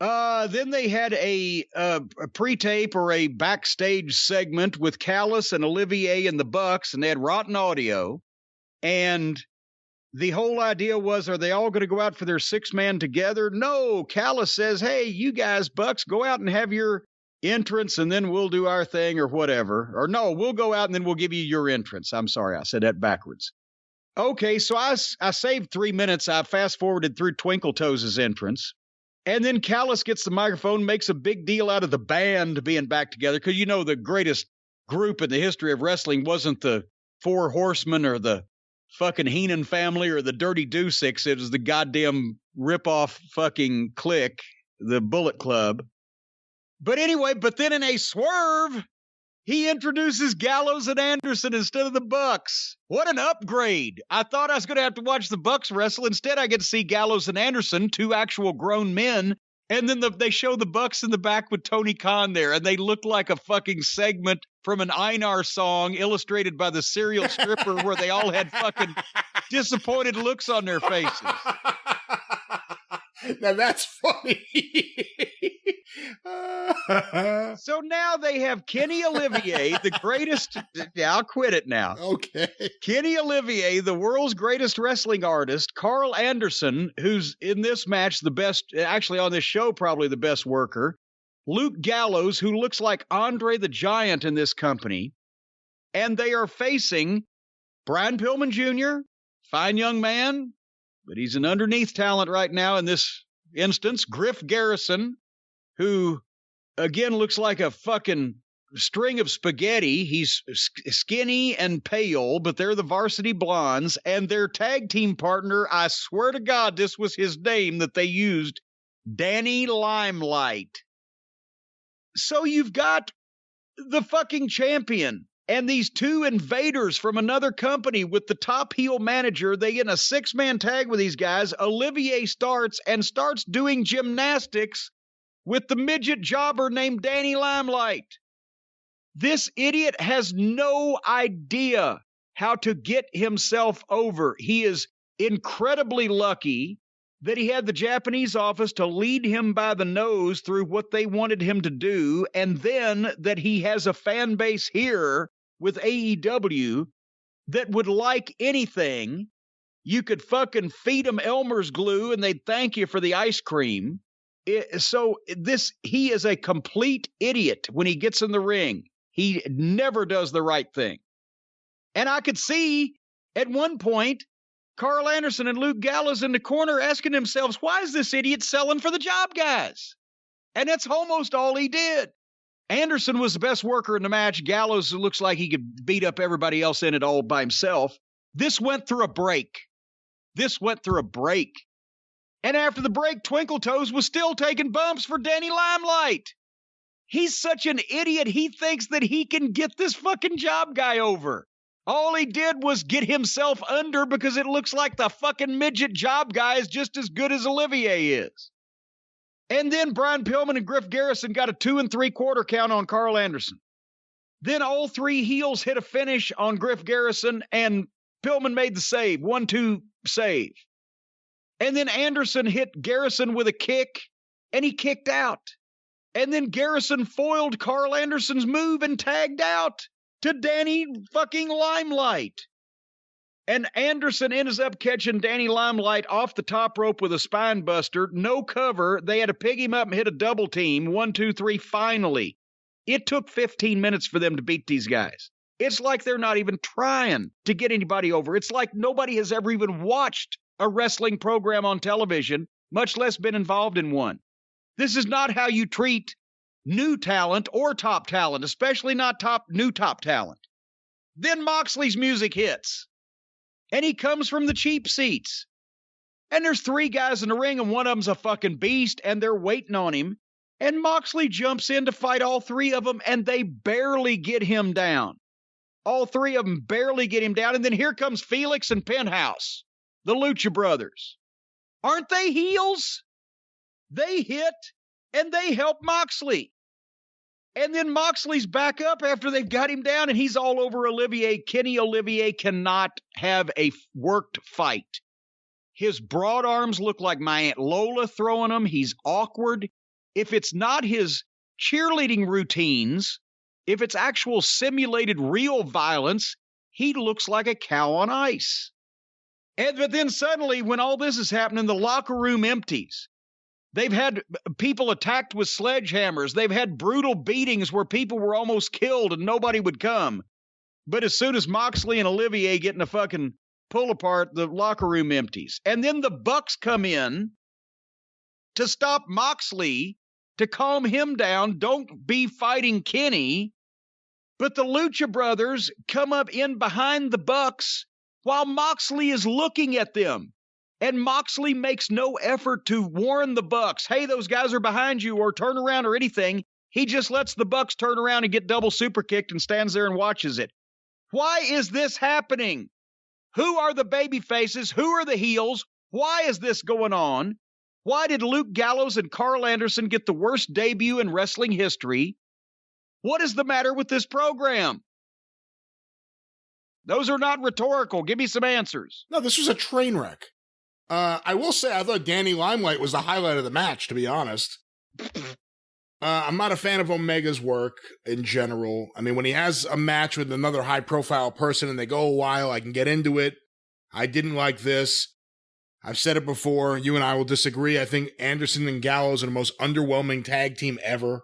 Then they had a pre-tape or a backstage segment with Callis and Olivier and the Bucks, and they had rotten audio. And the whole idea was, are they all going to go out for their 6-man together? No, Callis says, hey, you guys, Bucks, go out and have your entrance, and then we'll do our thing or whatever. Or no, we'll go out and then we'll give you your entrance. I'm sorry, I said that backwards. Okay, so I saved 3 minutes. I fast-forwarded through Twinkle Toes' entrance. And then Callis gets the microphone, makes a big deal out of the band being back together. Because, you know, the greatest group in the history of wrestling wasn't the Four Horsemen or the fucking Heenan family or the Dirty Deuce-Six. It was the goddamn rip-off fucking clique, the Bullet Club. But anyway, but then in a swerve, he introduces Gallows and Anderson instead of the Bucks. What an upgrade. I thought I was going to have to watch the Bucks wrestle. Instead, I get to see Gallows and Anderson, 2 actual grown men. And then they show the Bucks in the back with Tony Khan there. And they look like a fucking segment from an Einar song illustrated by the serial stripper where they all had fucking disappointed looks on their faces. Now that's funny. So now they have Kenny Olivier, the greatest. Yeah, I'll quit it now. Okay. Kenny Olivier, the world's greatest wrestling artist. Carl Anderson, who's in this match the best, actually on this show, probably the best worker. Luke Gallows, who looks like Andre the Giant in this company. And they are facing Brian Pillman Jr., fine young man, but he's an underneath talent right now in this instance. Griff Garrison, who, again, looks like a fucking string of spaghetti. He's skinny and pale, but they're the Varsity Blondes. And their tag team partner, I swear to God, this was his name that they used, Danny Limelight. So you've got the fucking champion and these 2 invaders from another company with the top heel manager. They get in a 6-man tag with these guys. Olivier starts doing gymnastics with the midget jobber named Danny Limelight. This idiot has no idea how to get himself over. He is incredibly lucky that he had the Japanese office to lead him by the nose through what they wanted him to do, and then that he has a fan base here with AEW that would like anything. You could fucking feed them Elmer's glue and they'd thank you for the ice cream. He is a complete idiot when he gets in the ring. He never does the right thing. And I could see at one point Carl Anderson and Luke Gallows in the corner asking themselves, why is this idiot selling for the job guys? And that's almost all he did. Anderson was the best worker in the match. Gallows looks like he could beat up everybody else in it all by himself. This went through a break. And after the break, Twinkle Toes was still taking bumps for Danny Limelight. He's such an idiot. He thinks that he can get this fucking job guy over. All he did was get himself under because it looks like the fucking midget job guy is just as good as Olivier is. And then Brian Pillman and Griff Garrison got a 2 3/4 count on Carl Anderson. Then all 3 heels hit a finish on Griff Garrison, and Pillman made the save, 1-2 save. And then Anderson hit Garrison with a kick, and he kicked out. And then Garrison foiled Carl Anderson's move and tagged out to Danny fucking Limelight. And Anderson ends up catching Danny Limelight off the top rope with a spine buster. No cover. They had to pick him up and hit a double team. 1, 2, 3, finally. It took 15 minutes for them to beat these guys. It's like they're not even trying to get anybody over. It's like nobody has ever even watched a wrestling program on television, much less been involved in one. This is not how you treat new talent or top talent, especially not new top talent. Then Moxley's music hits. And he comes from the cheap seats. And there's 3 guys in the ring, and one of them's a fucking beast, and they're waiting on him. And Moxley jumps in to fight all 3 of them, and they barely get him down. All 3 of them barely get him down. And then here comes Felix and Penthouse, the Lucha Brothers. Aren't they heels? They hit, and they help Moxley. And then Moxley's back up after they've got him down, and he's all over Olivier. Kenny Olivier cannot have a worked fight. His broad arms look like my Aunt Lola throwing them. He's awkward. if it's not his cheerleading routines, if it's actual simulated real violence, he looks like a cow on ice. But then suddenly, when all this is happening, the locker room empties. They've had people attacked with sledgehammers. They've had brutal beatings where people were almost killed and nobody would come. But as soon as Moxley and Olivier get in a fucking pull apart, the locker room empties. And then the Bucks come in to stop Moxley, to calm him down. Don't be fighting Kenny. But the Lucha Brothers come up in behind the Bucks while Moxley is looking at them. And Moxley makes no effort to warn the Bucks, hey, those guys are behind you, or turn around or anything. He just lets the Bucks turn around and get double super kicked and stands there and watches it. Why is this happening? Who are the baby faces? Who are the heels? Why is this going on? Why did Luke Gallows and Carl Anderson get the worst debut in wrestling history? What is the matter with this program? Those are not rhetorical. Give me some answers. No, this was a train wreck. I will say I thought Danny Limelight was the highlight of the match, to be honest. I'm not a fan of Omega's work in general. I mean, when he has a match with another high-profile person and they go a while, I can get into it. I didn't like this. I've said it before. You and I will disagree. I think Anderson and Gallows are the most underwhelming tag team ever,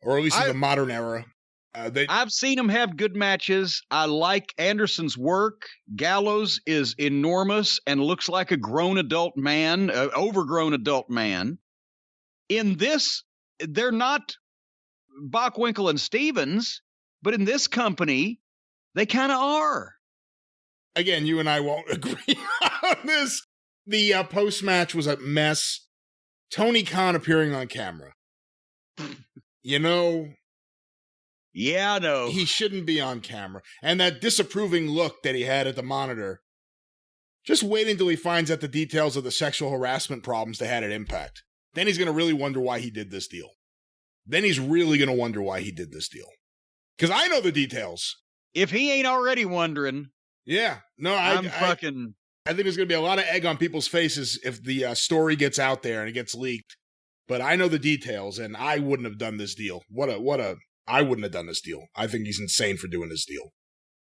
or at least in the modern era. I've seen him have good matches. I like Anderson's work. Gallows is enormous and looks like a grown adult man, overgrown adult man. In this, they're not Bockwinkel and Stevens, but in this company, they kind of are. Again, you and I won't agree on this. The post-match was a mess. Tony Khan appearing on camera. You know... Yeah, I know. He shouldn't be on camera. And that disapproving look that he had at the monitor. Just wait until he finds out the details of the sexual harassment problems they had at Impact. Then he's going to really wonder why he did this deal. Because I know the details. If he ain't already wondering. Yeah. No, I think there's going to be a lot of egg on people's faces if the story gets out there and it gets leaked. But I know the details, and I wouldn't have done this deal. I wouldn't have done this deal. I think he's insane for doing this deal.